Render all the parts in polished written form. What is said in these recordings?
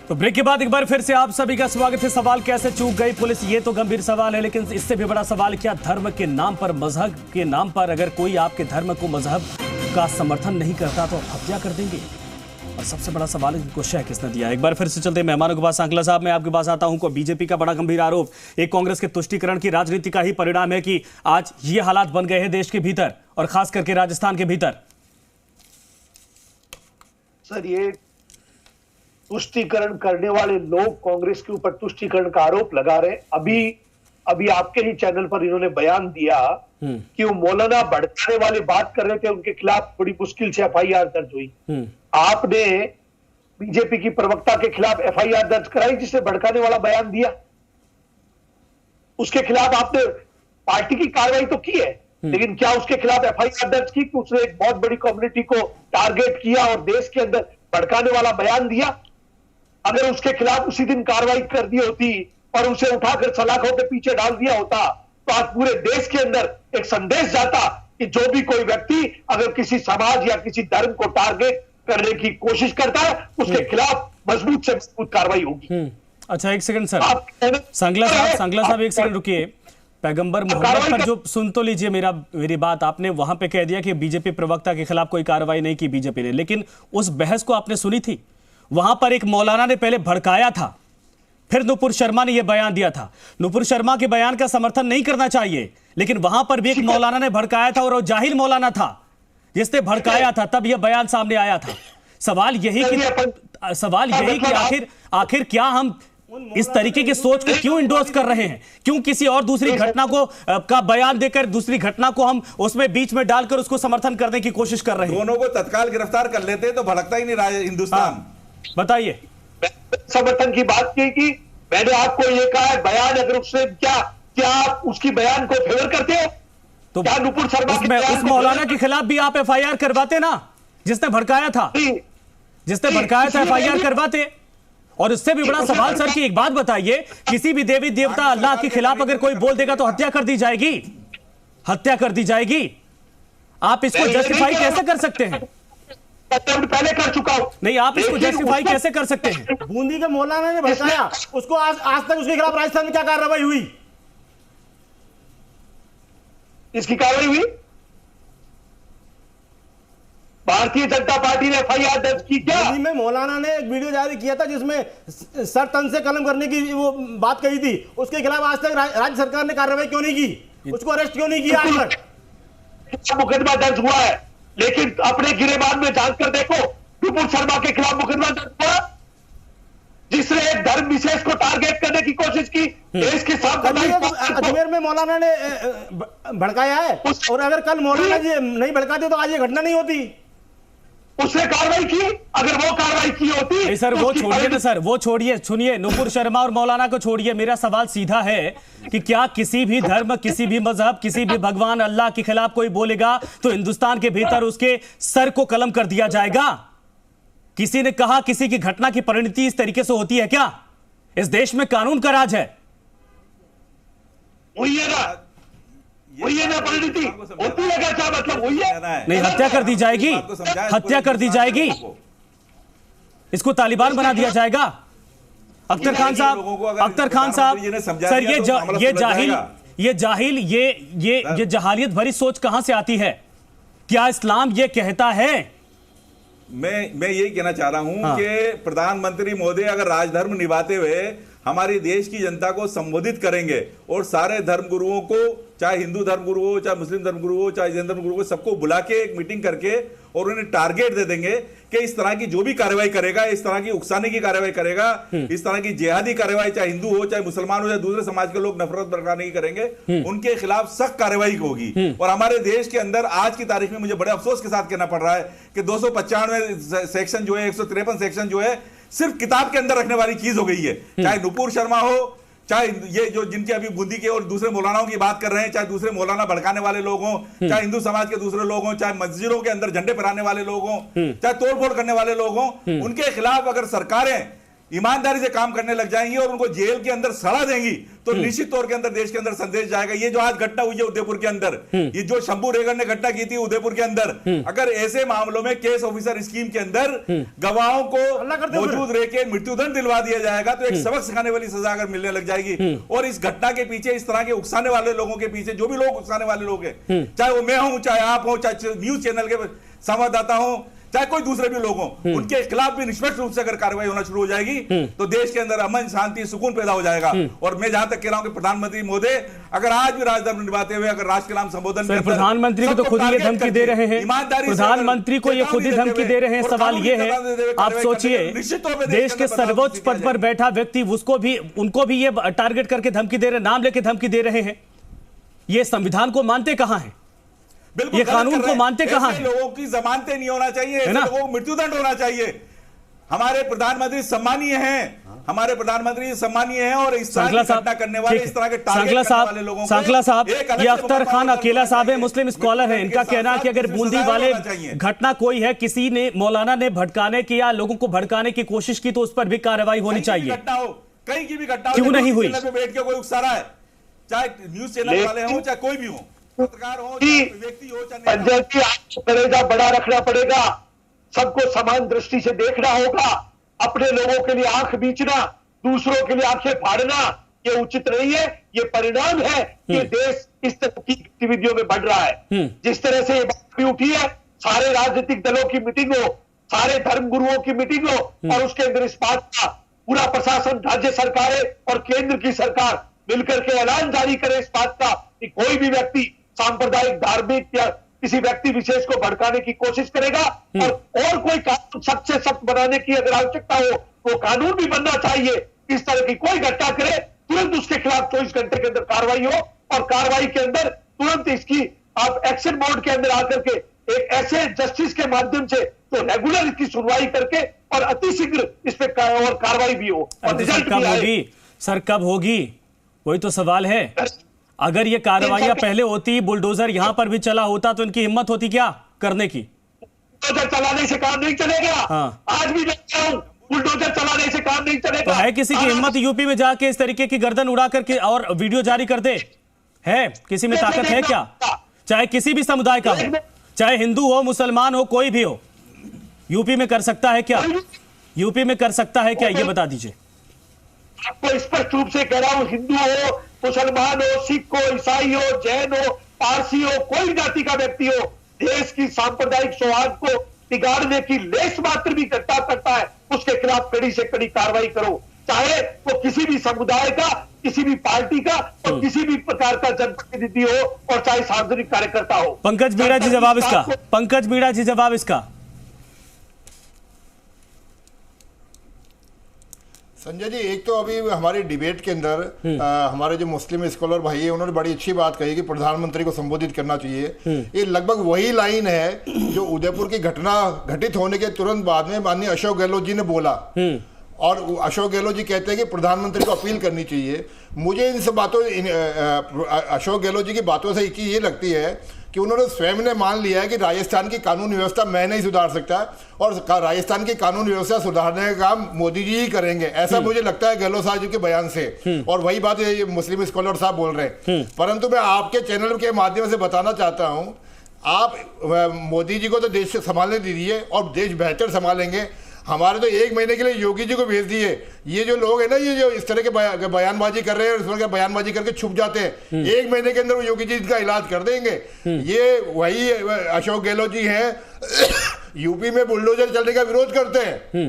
तो ब्रेक के बाद एक बार फिर से आप सभी का स्वागत है। सवाल कैसे चूक गई पुलिस, ये तो गंभीर सवाल है, लेकिन इससे भी बड़ा सवाल क्या धर्म के नाम पर, मजहब के नाम पर अगर कोई आपके धर्म को, मजहब का समर्थन नहीं करता तो हत्या कर देंगे। और सबसे बड़ा सवाल है इनको शह किसने दिया। एक बार फिर से चलते मेहमानों के पास। सांकला साहब, मैं आपके पास आता हूं। बीजेपी का बड़ा गंभीर आरोप, एक कांग्रेस के तुष्टीकरण की राजनीति का ही परिणाम है कि आज ये हालात बन गए हैं देश के भीतर और खास करके राजस्थान के भीतर। सर, ये तुष्टीकरण करने वाले लोग कांग्रेस के ऊपर तुष्टीकरण का आरोप लगा रहे। अभी आपके ही चैनल पर इन्होंने बयान दिया कि वो मौलाना भड़काने वाले बात कर रहे थे, उनके खिलाफ बड़ी मुश्किल से एफआईआर दर्ज हुई। आपने बीजेपी की प्रवक्ता के खिलाफ एफआईआर दर्ज कराई जिसने भड़काने वाला बयान दिया। उसके खिलाफ आपने पार्टी की कार्रवाई तो की है, लेकिन क्या उसके खिलाफ एफआईआर दर्ज की कि उसने एक बहुत बड़ी कम्युनिटी को टारगेट किया और देश के अंदर भड़काने वाला बयान दिया? अगर उसके खिलाफ उसी दिन कार्रवाई कर दी होती और उसे उठाकर सलाखों के पीछे डाल दिया होता तो आज पूरे देश के अंदर एक संदेश जाता कि जो भी कोई व्यक्ति अगर किसी समाज या किसी धर्म को टारगेट करने की कोशिश करता है उसके खिलाफ मजबूत से मजबूत कार्रवाई होगी। अच्छा, एक सेकंड सर, सांगला साहब एक सेकंड रुकिए। पैगंबर मोहम्मद पर जो सुन तो लीजिए मेरी बात। आपने वहां पे कह दिया कि बीजेपी प्रवक्ता के खिलाफ कोई कार्रवाई नहीं की बीजेपी ने, लेकिन उस बहस को आपने सुनी थी? वहां पर एक मौलाना ने पहले भड़काया था, फिर नुपुर शर्मा ने यह बयान दिया था। नुपुर शर्मा के बयान का समर्थन नहीं करना चाहिए, लेकिन वहां पर भी एक मौलाना ने भड़काया था और वो जाहिल मौलाना था जिसने भड़काया था, तब यह बयान सामने आया था। सवाल यही कि आखिर क्या हम इस तरीके की सोच को क्यों इंडोर्स कर रहे हैं? क्यों किसी और दूसरी घटना को का बयान देकर दूसरी घटना को हम उसमें बीच में डालकर उसको समर्थन करने की कोशिश कर रहे हैं? दोनों को तत्काल गिरफ्तार कर लेते तो भड़कता ही नहीं रहा हिंदुस्तान। बताइए। समर्थन की बात की कि मैंने आपको ये कहा है, बयान अगर उससे क्या आप उसकी बयान को फेवर करते हो? तो क्या नुपुर शर्मा उस मौलाना के खिलाफ भी आप एफआईआर करवाते ना, जिसने भड़काया था? एफआईआर करवाते। और इससे भी बड़ा सवाल सर कि एक बात बताइए, किसी भी देवी देवता अल्लाह के खिलाफ अगर कोई बोल देगा तो हत्या कर दी जाएगी। आप इसको जस्टिफाई कैसे कर सकते हैं? पहले कर चुका हूं। नहीं, आप इसको जस्टिफाई कैसे कर सकते हैं? बूंदी के मौलाना ने भड़काया, उसको आज तक उसके खिलाफ राजस्थान में क्या कार्रवाई हुई? इसकी कार्रवाई हुई? भारतीय जनता पार्टी ने एफआईआर दर्ज की क्या? दिल्ली में मौलाना ने एक वीडियो जारी किया था जिसमें सर तन से कलम करने की वो बात कही थी। उसके खिलाफ आज तक राज्य सरकार ने कार्रवाई क्यों नहीं की? उसको अरेस्ट क्यों नहीं किया आज तक? मुकदमा दर्ज हुआ है, लेकिन अपने गिरेबान में जांच कर देखो, नुपुर शर्मा के खिलाफ मुकदमा दर्ज हुआ जिसने एक धर्म विशेष को टारगेट करने की कोशिश की। देश के साथ अजमेर में मौलाना ने भड़काया है, और अगर कल मौलाना जी नहीं भड़काते तो आज ये घटना नहीं होती। उसने कार्रवाई की, अगर वो कार्रवाई की होती। नहीं सर, वो छोड़िए ना सर, वो छोड़िए, सुनिए, नुपुर शर्मा और मौलाना को छोड़िए। मेरा सवाल सीधा है कि क्या किसी भी धर्म, किसी भी मजहब, किसी भी भगवान अल्लाह के खिलाफ कोई बोलेगा तो हिंदुस्तान के भीतर उसके सर को कलम कर दिया जाएगा? किसी ने कहा किसी की घटना की परिणति इस तरीके से होती है क्या? इस देश में कानून का राज है। वही है ना परिणति होती है क्या? मतलब वही है? नहीं, हत्या कर दी जाएगी, इसको तालिबान बना दिया जाएगा। अख्तर खान साहब सर, ये जहालियत भरी सोच कहां से आती है? क्या इस्लाम ये कहता है? मैं यही कहना चाह रहा हूं कि प्रधानमंत्री महोदय अगर राजधर्म निभाते हुए हमारी देश की जनता को संबोधित करेंगे और सारे धर्म गुरुओं को, चाहे हिंदू धर्म गुरु हो, चाहे मुस्लिम धर्म गुरु हो, चाहे जैन धर्म गुरु हो, सबको बुला के एक मीटिंग करके और उन्हें टारगेट दे देंगे कि इस तरह की जो भी कार्रवाई करेगा, इस तरह की उकसाने की कार्रवाई करेगा, इस तरह की जिहादी कार्रवाई, चाहे हिंदू हो, चाहे मुसलमान हो, चाहे दूसरे समाज के लोग नफरत भड़काने की करेंगे, उनके खिलाफ सख्त कार्रवाई होगी। और हमारे देश के अंदर आज की तारीख में मुझे बड़े अफसोस के साथ कहना पड़ रहा है कि 295 सेक्शन जो है, 153 सेक्शन जो है, सिर्फ किताब के अंदर रखने वाली चीज हो गई है। चाहे नुपुर शर्मा हो, चाहे ये जो जिनके अभी बूंदी के और दूसरे मौलानाओं की बात कर रहे हैं, चाहे दूसरे मौलाना भड़काने वाले लोग हों, चाहे हिंदू समाज के दूसरे लोग हों, चाहे मस्जिदों के अंदर झंडे फहराने वाले लोग हों, चाहे तोड़फोड़ करने वाले लोग हों, उनके खिलाफ अगर सरकारें ईमानदारी से काम करने लग जाएंगी और उनको जेल के अंदर सड़ा देंगी, तो निश्चित तौर के अंदर देश के अंदर संदेश जाएगा। ये जो आज घटना हुई है उदयपुर के अंदर, ये जो शंभू रेगर ने घटना की थी उदयपुर के अंदर, अगर ऐसे मामलों में केस ऑफिसर स्कीम के अंदर गवाहों को मौजूद रह के मृत्युदंड दिलवा दिया जाएगा तो एक सबक सिखाने वाली सजा अगर मिलने लग जाएगी। और इस घटना के पीछे, इस तरह के उकसाने वाले लोगों के पीछे, जो भी लोग उकसाने वाले लोग हैं, चाहे वो मैं हूं, चाहे आप हो, चाहे न्यूज चैनल के संवाददाता हो, चाहे कोई दूसरे भी लोग हों, उनके खिलाफ भी निष्पक्ष रूप से अगर कार्रवाई होना शुरू हो जाएगी तो देश के अंदर अमन, शांति, सुकून पैदा हो जाएगा। और मैं जहां तक कह रहा हूं कि प्रधानमंत्री महोदय अगर आज भी राजधर्म निभाते हुए अगर राष्ट्र के नाम संबोधन, प्रधानमंत्री को तो खुद ही धमकी दे रहे हैं, प्रधानमंत्री को ये खुद ही धमकी दे रहे हैं। सवाल ये है, आप सोचिए देश के सर्वोच्च पद पर बैठा व्यक्ति, उनको भी ये टारगेट करके धमकी दे रहे, नाम लेके धमकी दे रहे हैं। ये संविधान को मानते कहां है, ये कानून को मानते कहां है? लोगों की जमानतें नहीं होना चाहिए, ऐसे लोगों को मृत्युदंड होना चाहिए। हमारे प्रधानमंत्री सम्मानीय हैं, हमारे प्रधानमंत्री सम्मानीय हैं और इस तरह की घटना करने वाले, इस तरह के टारगेट करने वाले लोगों को, सांकला साहब, ये अख्तर खान अकेला साहब है, मुस्लिम स्कॉलर है, इनका कहना है कि अगर बूंदी वाले घटना कोई है, किसी ने मौलाना ने भड़काने की या लोगों को भड़काने की कोशिश की तो उस पर भी कार्रवाई होनी चाहिए। घटना हो, कहीं की भी घटना हो, क्यों नहीं हुई? बैठ के कोई उकसा रहा है, चाहे न्यूज चैनल वाले हो, चाहे कोई भी हो, पत्रकार हो, व्यक्ति हो, पंचायती आपको कलेजा बड़ा रखना पड़ेगा, सबको समान दृष्टि से देखना होगा। अपने लोगों के लिए आंख बीचना, दूसरों के लिए आंखें फाड़ना, ये उचित नहीं है। ये परिणाम है कि देश इस तरह की गतिविधियों में बढ़ रहा है। जिस तरह से ये बात भी उठी है, सारे राजनीतिक दलों की मीटिंग हो, सारे धर्म गुरुओं की मीटिंग हो और उसके अंदर इस बात का पूरा प्रशासन, राज्य सरकारें और केंद्र की सरकार मिलकर के ऐलान जारी करे इस बात का कि कोई भी व्यक्ति सांप्रदायिक, धार्मिक या किसी व्यक्ति विशेष को भड़काने की कोशिश करेगा और कोई कानून सख्त से सख्त बनाने की अगर आवश्यकता हो वो कानून भी बनना चाहिए। इस तरह की कोई घटना करे तुरंत उसके खिलाफ 24 घंटे के अंदर कार्रवाई हो और कार्रवाई के अंदर तुरंत इसकी आप एक्शन मोड के अंदर आकर के एक ऐसे जस्टिस के माध्यम से तो रेगुलर इसकी सुनवाई करके और अतिशीघ्र इस पे और कार्रवाई भी हो और रिजल्ट भी आए। सर कब होगी, वही तो सवाल है। अगर ये कार्रवाइयां पहले होती, बुलडोजर यहां पर भी चला होता तो इनकी हिम्मत होती क्या करने की? बुलडोजर चलाने से काम नहीं चलेगा। हाँ। आज भी देखता हूं बुलडोजर चलाने से काम नहीं चलेगा। तो है किसी की हिम्मत यूपी में जाके इस तरीके की गर्दन उड़ा करके और वीडियो जारी कर दे? है किसी में ताकत है क्या? चाहे किसी भी समुदाय का हो, चाहे हिंदू हो, मुसलमान हो, कोई भी हो, यूपी में कर सकता है क्या? यूपी में कर सकता है क्या, ये बता दीजिए। आपको स्पष्ट रूप से कह रहा हूं, हिंदू हो, मुसलमान हो, सिख हो, ईसाई हो, जैन हो, पारसी हो, कोई जाति का व्यक्ति हो, देश की सांप्रदायिक सौहार्द को बिगाड़ने की लेस मात्र भी घटना करता है उसके खिलाफ कड़ी से कड़ी कार्रवाई करो, चाहे वो किसी भी समुदाय का, किसी भी पार्टी का और किसी भी प्रकार का जनप्रतिनिधि हो और चाहे सार्वजनिक कार्यकर्ता हो। पंकज मीणा जी जवाब इसका, पंकज मीणा जी जवाब इसका। संजय जी, एक तो अभी हमारी डिबेट के अंदर हमारे जो मुस्लिम स्कॉलर भाई है उन्होंने बड़ी अच्छी बात कही कि प्रधानमंत्री को संबोधित करना चाहिए। ये लगभग वही लाइन है जो उदयपुर की घटना घटित होने के तुरंत बाद में माननीय अशोक गहलोत जी ने बोला और अशोक गहलोत जी कहते हैं कि प्रधानमंत्री को अपील करनी चाहिए। मुझे इन सब बातों अशोक गहलोत जी की बातों से एक चीज ये लगती है कि उन्होंने स्वयं ने मान लिया है कि राजस्थान की कानून व्यवस्था मैं नहीं सुधार सकता और राजस्थान की कानून व्यवस्था सुधारने का काम मोदी जी ही करेंगे, ऐसा मुझे लगता है गहलोत साहब जी के बयान से। और वही बात ये मुस्लिम स्कॉलर साहब बोल रहे हैं। परंतु मैं आपके चैनल के माध्यम से बताना चाहता हूं, आप मोदी जी को तो देश संभालने दीजिए और देश बेहतर संभालेंगे। हमारे तो 1 महीने के लिए योगी जी को भेज दिए। ये जो लोग हैं ना, ये जो इस तरह के बयानबाजी कर रहे हैं, इस तरह के बयानबाजी करके छुप जाते हैं, 1 महीने के अंदर वो योगी जी का इलाज कर देंगे। ये वही अशोक गहलोत जी हैं यूपी में बुलडोजर चलने का विरोध करते हैं।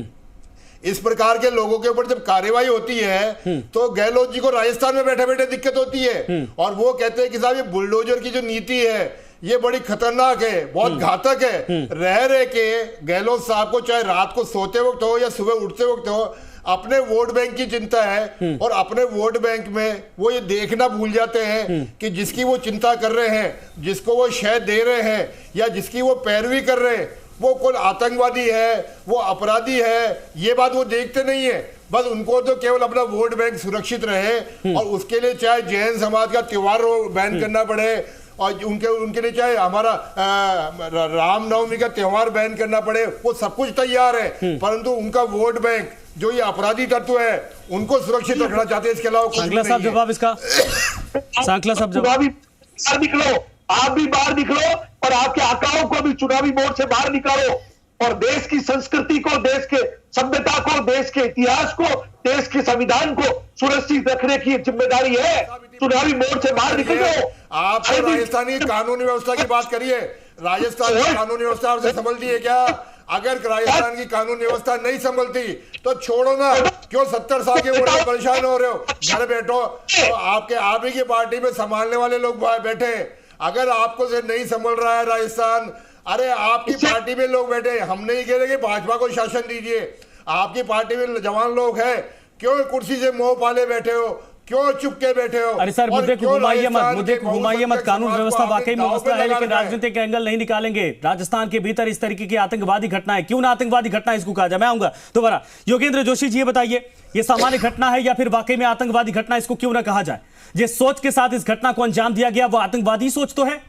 इस प्रकार के लोगों के ऊपर जब कार्रवाई होती है तो गहलोत जी को राजस्थान में बैठे बैठे दिक्कत होती है और वो कहते हैं कि साहब ये बुलडोजर की जो नीति है ये बड़ी खतरनाक है, बहुत घातक है। रह रहे के गहलोत साहब को चाहे रात को सोते वक्त हो या सुबह उठते वक्त हो, अपने वोट बैंक की चिंता है और अपने वोट बैंक में वो ये देखना भूल जाते हैं कि जिसकी वो चिंता कर रहे हैं, जिसको वो शह दे रहे हैं या जिसकी वो पैरवी कर रहे हैं, वो कौन आतंकवादी है, वो अपराधी है, ये बात वो देखते नहीं है। बस उनको तो केवल अपना वोट बैंक सुरक्षित रहे और उसके लिए चाहे जैन समाज का त्योहार बैन करना पड़े और उनके लिए चाहे हमारा रामनवमी का त्योहार बैन करना पड़े, वो सब कुछ तैयार है। परंतु उनका वोट बैंक जो ये अपराधी तत्व है उनको सुरक्षित रखना चाहते हैं, इसके अलावा कुछ सांकला साहब जवाब इसका। सांकला साहब जवाब। चुनावी बाहर निकलो, आप भी बाहर निकलो और आपके आकाओं को भी चुनावी मोड़ से बाहर निकालो और देश की संस्कृति को, देश के सभ्यता को, देश के इतिहास को, देश के संविधान को सुरक्षित रखने की जिम्मेदारी है। चुनावी मोड़ से बाहर निकल जाओ। आप तो राजस्थान की कानूनी व्यवस्था की बात करिए, राजस्थान की कानूनी व्यवस्था आपसे संभलती है क्या? अगर राजस्थान की कानूनी व्यवस्था नहीं संभलती तो छोड़ो ना, क्यों 70 साल के उम्र में परेशान हो रहे हो? घर बैठो, तो आप ही की पार्टी में संभालने वाले लोग बैठे। अगर आपको से नहीं संभल रहा है राजस्थान, अरे आपकी पार्टी में लोग बैठे, हम नहीं कह रहे कि भाजपा को शासन दीजिए, आपकी पार्टी में जवान लोग हैं, क्यों कुर्सी से मोह पाले बैठे हो, क्यों चुपके बैठे हो? अरे सर, मुद्दे को घुमाइए मत, मुद्दे को घुमाइए मत। कानून व्यवस्था वाकई में मसला है, लेकिन राजनीतिक एंगल नहीं निकालेंगे। राजस्थान के भीतर इस तरीके की आतंकवादी घटनाएं, क्यों ना आतंकवादी घटना इसको कहा जाए? मैं आऊंगा दोबारा। योगेंद्र जोशी जी, ये बताइए, ये सामान्य घटना है या फिर वाकई में आतंकवादी घटना, इसको क्यों ना कहा जाए? जिस सोच के साथ इस घटना को अंजाम दिया गया वो आतंकवादी सोच तो है।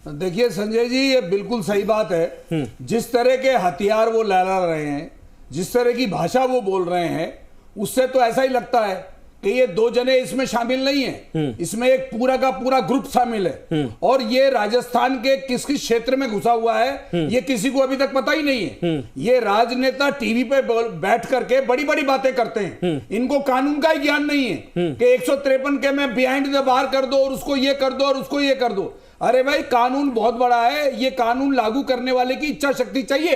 देखिए संजय जी, ये बिल्कुल सही बात है। जिस तरह के हथियार वो लहरा रहे हैं, जिस तरह की भाषा वो बोल रहे हैं, उससे तो ऐसा ही लगता है कि ये दो जने इसमें शामिल नहीं है, इसमें एक पूरा का पूरा ग्रुप शामिल है। और ये राजस्थान के किस किस क्षेत्र में घुसा हुआ है ये किसी को अभी तक पता ही नहीं है। ये राजनेता टीवी पे बैठ करके बड़ी बड़ी बातें करते हैं, इनको कानून का ही ज्ञान नहीं है कि 153 के में बिहाइंड द बार कर दो और उसको ये कर दो और उसको ये कर दो। अरे भाई, कानून बहुत बड़ा है, ये कानून लागू करने वाले की इच्छा शक्ति चाहिए।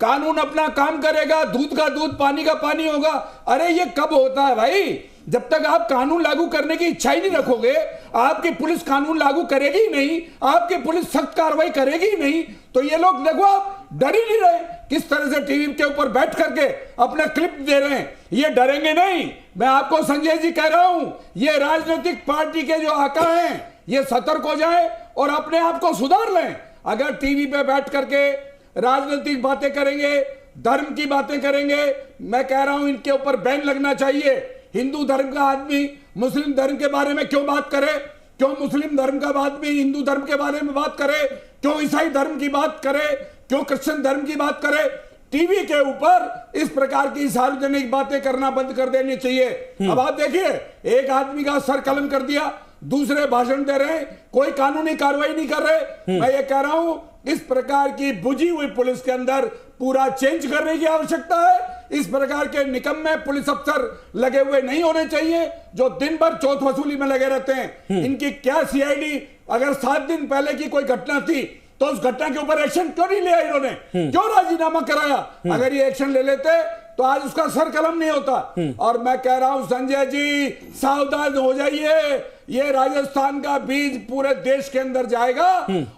कानून अपना काम करेगा, दूध का दूध पानी का पानी होगा। अरे ये कब होता है भाई? जब तक आप कानून लागू करने की इच्छा ही नहीं रखोगे, आपकी पुलिस कानून लागू करेगी ही नहीं, आपकी पुलिस सख्त कार्रवाई करेगी ही नहीं, तो ये लोग देखो आप डर ही नहीं रहे। किस तरह से टीवी के ऊपर बैठ करके अपना क्लिप दे रहे हैं, ये डरेंगे नहीं। मैं आपको संजय जी कह रहा हूं, ये राजनीतिक पार्टी के जो आका हैं ये सतर्क हो जाए और अपने आप को सुधार लें। अगर टीवी पे बैठ करके राजनीतिक बातें करेंगे, धर्म की बातें करेंगे, मैं कह रहा हूं इनके ऊपर बैन लगना चाहिए। हिंदू धर्म का आदमी मुस्लिम धर्म के बारे में क्यों बात करे? क्यों मुस्लिम धर्म का आदमी हिंदू धर्म के बारे में बात करे? क्यों ईसाई धर्म की बात करे? क्यों क्रिश्चियन धर्म की बात करे? टीवी के ऊपर इस प्रकार की सार्वजनिक बातें करना बंद कर देनी चाहिए। अब आप देखिए, एक आदमी का सर कलम कर दिया, दूसरे भाषण दे रहे हैं, कोई कानूनी कार्रवाई नहीं कर रहे। मैं ये कह रहा हूं, इस प्रकार की बुझी हुई पुलिस के अंदर पूरा चेंज करने की आवश्यकता है। इस प्रकार के निकम्मे पुलिस अफसर लगे हुए नहीं होने चाहिए जो दिन भर चौथ वसूली में लगे रहते हैं। इनकी क्या सीआईडी, अगर 7 दिन पहले की कोई घटना थी तो उस घटना के ऊपर एक्शन क्यों नहीं लिया इन्होंने? क्यों राजीनामा कराया? अगर ये एक्शन ले लेते तो आज उसका सर कलम नहीं होता। और मैं कह रहा हूं संजय जी, सावधान हो जाइए, ये राजस्थान का बीज पूरे देश के अंदर जाएगा।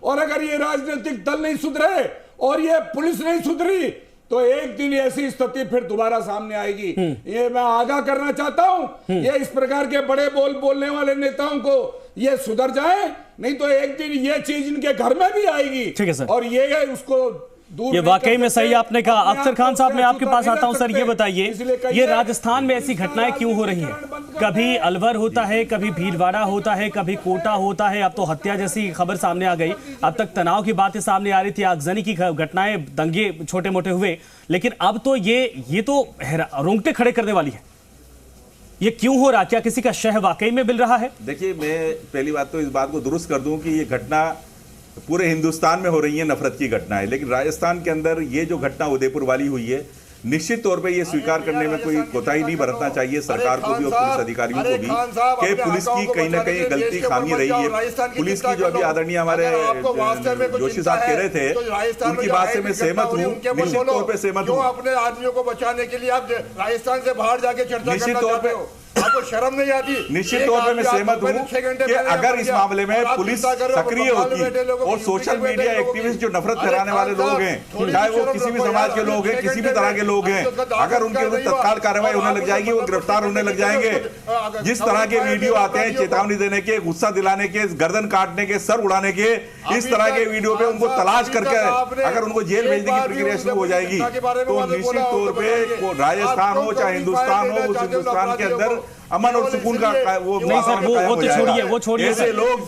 और अगर ये राजनीतिक दल नहीं सुधरे और ये पुलिस नहीं सुधरी तो एक दिन ऐसी स्थिति फिर दोबारा सामने आएगी। ये मैं आगाह करना चाहता हूं, ये इस प्रकार के बड़े बोलने वाले नेताओं को ये सुधर जाए, नहीं तो एक दिन ये चीज इनके घर में भी आएगी। ठीक है सर, और ये उसको ये वाकई में सही आपने कहा। अफसर खान साहब, मैं आपके पास आता हूं। सर ये बताइए, ये राजस्थान में ऐसी घटनाएं क्यों हो रही हैं? कभी अलवर होता है, कभी भीलवाड़ा होता है, कभी कोटा होता है, अब तो हत्या जैसी खबर सामने आ गई। अब तक तनाव की बातें सामने आ रही थी, आगजनी की घटनाएं, दंगे छोटे मोटे हुए, लेकिन अब तो ये तो रोंगटे खड़े करने वाली है। ये क्यों हो रहा? क्या किसी का शह वाकई में मिल रहा है? देखिए, मैं पहली बात तो इस बात को दुरुस्त कर दूं कि ये घटना पूरे हिंदुस्तान में हो रही है, नफरत की घटनाएं, लेकिन राजस्थान के अंदर ये जो घटना उदयपुर वाली हुई है, निश्चित तौर पे ये स्वीकार करने में कोई कोताही नहीं बरतना चाहिए सरकार को भी और पुलिस अधिकारियों को भी कि पुलिस की कहीं ना कहीं गलती खामी रही है। पुलिस की जो अभी आदरणीय हमारे जोशी साहब कह रहे थे, उनकी बात से मैं सहमत हूँ, निश्चित तौर पर सहमत हूँ। अपने आदमियों को बचाने के लिए आप राजस्थान से बाहर जाके चर्चा करना चाहते हो, आपको शर्म नहीं आती? निश्चित तौर पे मैं सहमत हूं कि अगर इस मामले में पुलिस सक्रिय होती और सोशल मीडिया एक्टिविस्ट जो नफरत फैलाने वाले लोग हैं, चाहे वो किसी भी समाज के लोग हैं, किसी भी तरह के लोग हैं, अगर उनके विरुद्ध तत्काल कार्रवाई होने लग जाएगी, वो गिरफ्तार होने लग जाएंगे। जिस तरह के वीडियो आते हैं चेतावनी देने के, गुस्सा दिलाने के, गर्दन काटने के, सर उड़ाने के, इस तरह के वीडियो पे उनको तलाश करके अगर उनको जेल भेजने की प्रक्रिया शुरू हो जाएगी तो निश्चित तौर पे राजस्थान हो चाहे हिंदुस्तान हो, उस हिंदुस्तान के अंदर अमन और सुकून का वो नहीं सर, वो तो छोड़िए, वो छोड़िए,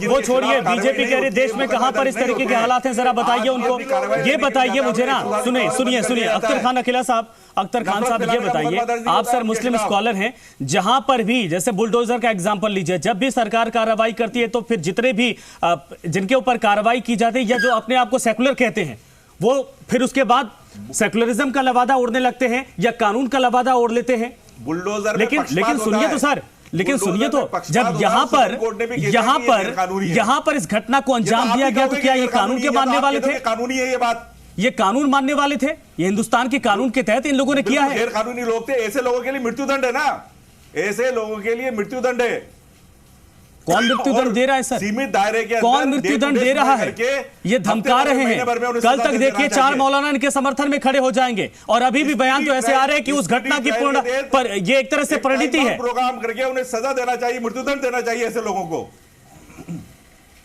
वो छोड़िए। बीजेपी कह रही देश में कहां पर इस तरीके के हालात हैं, जरा बताइए उनको, ये बताइए मुझे ना। सुनिए अख्तर खान अकेला साहब, अख्तर खान साहब ये बताइए, आप सर मुस्लिम स्कॉलर हैं, जहां पर भी जैसे बुलडोजर का एग्जांपल लीजिए, जब भी सरकार कार्रवाई करती है तो फिर जितने भी जिनके ऊपर कार्रवाई की जाती है या जो अपने आप को सेकुलर कहते हैं, वो फिर उसके बाद सेकुलरिज्म का लवादा ओढ़ने लगते हैं या कानून का लवादा ओढ़ लेते हैं। बुलडोजर लेकिन सुनिए तो सर, लेकिन सुनिए तो, जब यहाँ पर इस घटना को अंजाम दिया गया तो क्या ये कानून के मानने वाले थे? कानूनी है ये बात, ये कानून मानने वाले थे, ये हिंदुस्तान के कानून के तहत इन लोगों ने किया है। गैर कानूनी लोग थे, ऐसे लोगों के लिए मृत्युदंड है ना, ऐसे लोगों के लिए मृत्युदंड है। कौन मृत्युदंड दे रहा है सर? सीमित दायरे के कौन मृत्युदंड दे रहा है? ये धमका रहे हैं। कल तक देखिए 4 मौलाना इनके समर्थन में खड़े हो जाएंगे और अभी भी बयान तो ऐसे आ रहे हैं कि उस घटना की पूर्ण पर ये एक तरह से परिणति है। प्रोग्राम करके उन्हें सजा देना चाहिए, मृत्युदंड देना चाहिए ऐसे लोगों को,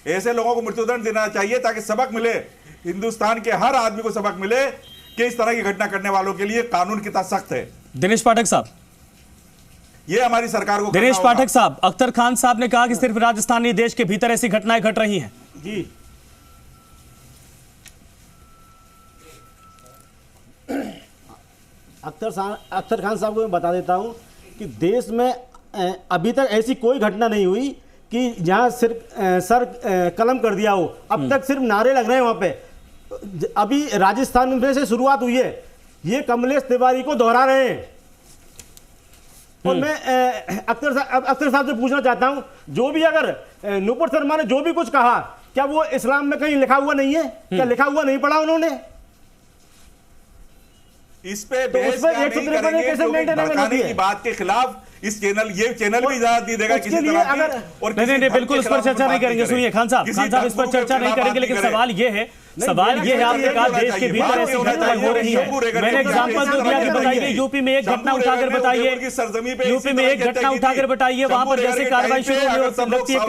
ऐसे लोगों को मृत्युदंड देना चाहिए ताकि सबक मिले, हिंदुस्तान के हर आदमी को सबक मिले कि इस तरह की घटना करने वालों के लिए कानून कितना सख्त है। दिनेश पाठक साहब, ये हमारी सरकार को, दिनेश पाठक साहब, अख्तर खान साहब ने कहा कि सिर्फ राजस्थान नहीं देश के भीतर ऐसी घटनाएं घट रही हैं। जी अख्तर खान साहब को मैं बता देता हूं कि देश में अभी तक ऐसी कोई घटना नहीं हुई कि जहां सिर्फ सर कलम कर दिया हो। अब तक सिर्फ नारे लग रहे हैं वहां पे। अभी राजस्थान में से शुरुआत हुई है, ये कमलेश तिवारी को दोहरा रहे हैं। और मैं अख्तर साहब से पूछना चाहता हूं, जो भी अगर नूपुर शर्मा ने जो भी कुछ कहा, क्या वो इस्लाम में कहीं लिखा हुआ नहीं है? क्या लिखा हुआ नहीं पढ़ा उन्होंने? इस पे बहस भड़काने की बात के खिलाफ इस चैनल, ये चैनल भी इजाजत नहीं देगा किसी तरह की। और नहीं, बिल्कुल इस पर चर्चा नहीं करेंगे। सुनिए खान साहब इस पर चर्चा नहीं करेंगे, लेकिन सवाल ये है आपने कहा देश के भीतर ऐसी घटनाएं हो रही है। मैंने एग्जांपल तो दिया कि बताइए यूपी में एक घटना उठाकर बताइए, यूपी में एक घटना उठाकर बताइए, वहां पर जैसे कार्रवाई शुरू लगती है,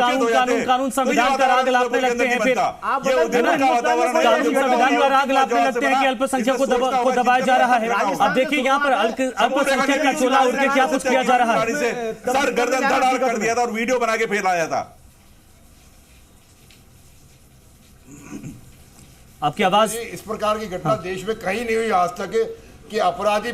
कानून संविधान का राग लापने लगते हैं, फिर कानून संविधान का राग लापने लगते हैं कि अल्पसंख्यकों को दबाया जा रहा है। अब देखिए यहाँ पर अल्पसंख्यक का चोला उड़ के क्या कुछ किया जा रहा है। सर गर्दन धड़ कर दिया था और वीडियो बना के फैलाया था। आपकी आवाज, इस प्रकार की घटना देश में कहीं नहीं हुई आज तक कि अपराधी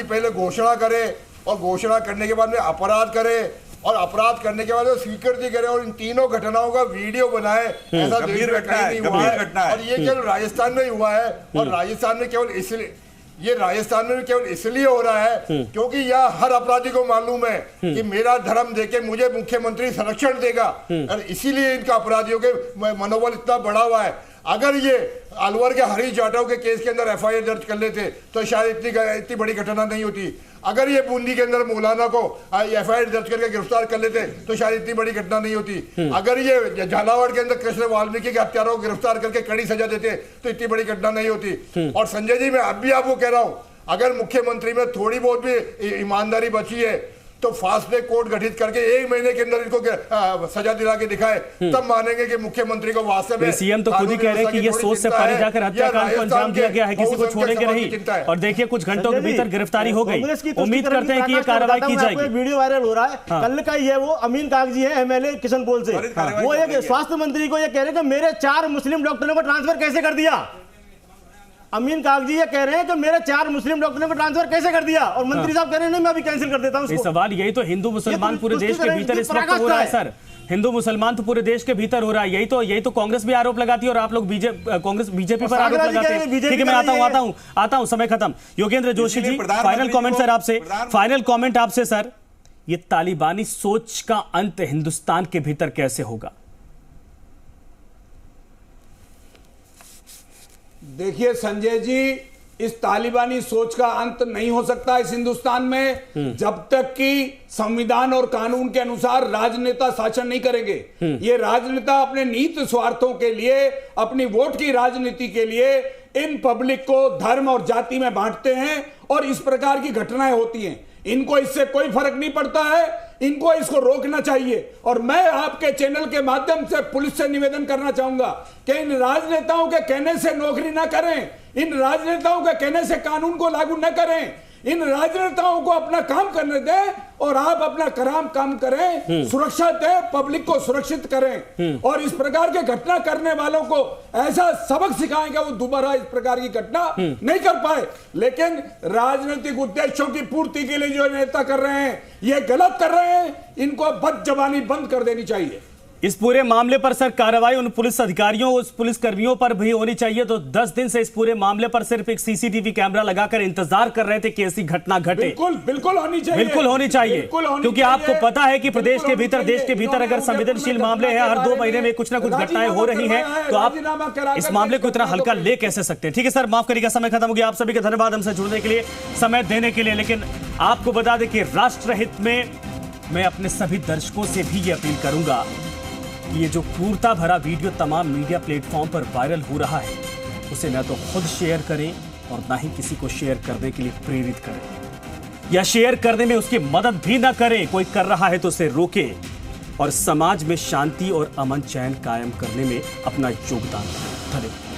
पहले घोषणा करे और घोषणा करने के बाद में अपराध करे और अपराध करने के बाद वो स्वीकृति करे और इन तीनों घटनाओं का वीडियो बनाए। ऐसा देश में कहीं नहीं हुआ है और ये केवल राजस्थान में ही हुआ है। और राजस्थान में केवल इसलिए हो रहा है क्योंकि यह हर अपराधी को मालूम है कि मेरा धर्म देके मुझे मुख्यमंत्री संरक्षण देगा और इसीलिए इनका अपराधियों के मनोबल इतना बढ़ा हुआ है। अगर ये अलवर के हरीश जाटव के केस के अंदर एफआईआर दर्ज कर लेते तो शायद इतनी बड़ी घटना नहीं होती। अगर ये बूंदी के अंदर मौलाना को एफआईआर दर्ज करके गिरफ्तार कर लेते तो शायद इतनी बड़ी घटना नहीं होती। अगर ये झालावाड़ के अंदर कृष्ण वाल्मीकि के हत्यारों को गिरफ्तार करके कड़ी सजा देते तो इतनी बड़ी घटना नहीं होती। और संजय जी, मैं अब भी आपको कह रहा हूं, अगर मुख्यमंत्री में थोड़ी बहुत भी ईमानदारी बची है तो फास्ट ट्रैक कोर्ट गठित करके 1 महीने के अंदर इनको सजा दिला के दिखाए, तब मानेंगे कि मुख्यमंत्री को वास्तव में। सीएम तो खुद ही कह रहे हैं कि ये सोच से परे जाकर हत्याकांड को अंजाम दिया गया है, किसी को छोड़ेंगे नहीं। और देखिए कुछ घंटों के भीतर गिरफ्तारी हो गई। उम्मीद करते हैं कि ये कार्रवाई की जाएगी। वीडियो वायरल हो रहा है, कल का ही है, वो अमीन कागजी है, एमएलए किशनपोल से। वो एक स्वास्थ्य मंत्री को ये कह रहे हैं कि मेरे 4 मुस्लिम डॉक्टरों को ट्रांसफर कैसे कर दिया। अमीन कागजी ये कह रहे हैं कि मेरे 4 मुस्लिम डॉक्टरों को ट्रांसफर कैसे कर दिया और मंत्री साहब कह रहे हैं नहीं मैं अभी कैंसिल कर देता हूं उसको। सवाल यही तो हिंदू मुसलमान पूरे देश के भीतर इस वक्त हो रहा है सर। हिंदू मुसलमान तो पूरे देश के भीतर हो रहा है। यही तो कांग्रेस भी आरोप लगाती है और आप लोग बीजेपी पर आरोप लगाते हैं। ठीक है, मैं आता हूं, समय खत्म। Yogendra Joshi ji, final comment sir आपसे, फाइनल कमेंट आपसे सर। ये तालिबानी सोच का अंत हिंदुस्तान के भीतर कैसे होगा? देखिए संजय जी, इस तालिबानी सोच का अंत नहीं हो सकता इस हिंदुस्तान में जब तक कि संविधान और कानून के अनुसार राजनेता शासन नहीं करेंगे। ये राजनेता अपने नीत स्वार्थों के लिए, अपनी वोट की राजनीति के लिए इन पब्लिक को धर्म और जाति में बांटते हैं और इस प्रकार की घटनाएं होती हैं। इनको इससे कोई फर्क नहीं पड़ता है, इनको इसको रोकना चाहिए। और मैं आपके चैनल के माध्यम से पुलिस से निवेदन करना चाहूंगा कि इन राजनेताओं के कहने से नौकरी ना करें, इन राजनेताओं के कहने से कानून को लागू न करें। इन राजनेताओं को अपना काम करने दें और आप अपना काम करें, सुरक्षा दें, पब्लिक को सुरक्षित करें और इस प्रकार के घटना करने वालों को ऐसा सबक सिखाएंगे वो दोबारा इस प्रकार की घटना नहीं कर पाए। लेकिन राजनीतिक उद्देश्यों की पूर्ति के लिए जो नेता कर रहे हैं ये गलत कर रहे हैं, इनको बदजबानी बंद कर देनी चाहिए। इस पूरे मामले पर सर कार्रवाई उन पुलिस अधिकारियों, उस पुलिस कर्मियों पर भी होनी चाहिए। तो 10 दिन से इस पूरे मामले पर सिर्फ एक सीसीटीवी कैमरा लगाकर इंतजार कर रहे थे कि ऐसी घटना घटे। बिल्कुल होनी चाहिए, बिल्कुल होनी चाहिए, क्योंकि आपको पता है कि प्रदेश के भीतर, देश के भीतर अगर संवेदनशील मामले हैं, हर 2 महीने में कुछ ना कुछ घटनाएं हो रही हैं, तो आप इस मामले को इतना हल्का ले कैसे सकते हैं? ठीक है सर, माफ करिएगा, समय खत्म हो गया। आप सभी का धन्यवाद हमसे जुड़ने के लिए, समय देने के लिए। लेकिन आपको बता दें कि राष्ट्रहित में मैं अपने सभी दर्शकों से भी ये अपील करूंगा, ये जो क्रूरता भरा वीडियो तमाम मीडिया प्लेटफॉर्म पर वायरल हो रहा है, उसे न तो खुद शेयर करें और ना ही किसी को शेयर करने के लिए प्रेरित करें, या शेयर करने में उसकी मदद भी ना करें। कोई कर रहा है तो उसे रोके और समाज में शांति और अमन चैन कायम करने में अपना योगदान दें। धन्यवाद।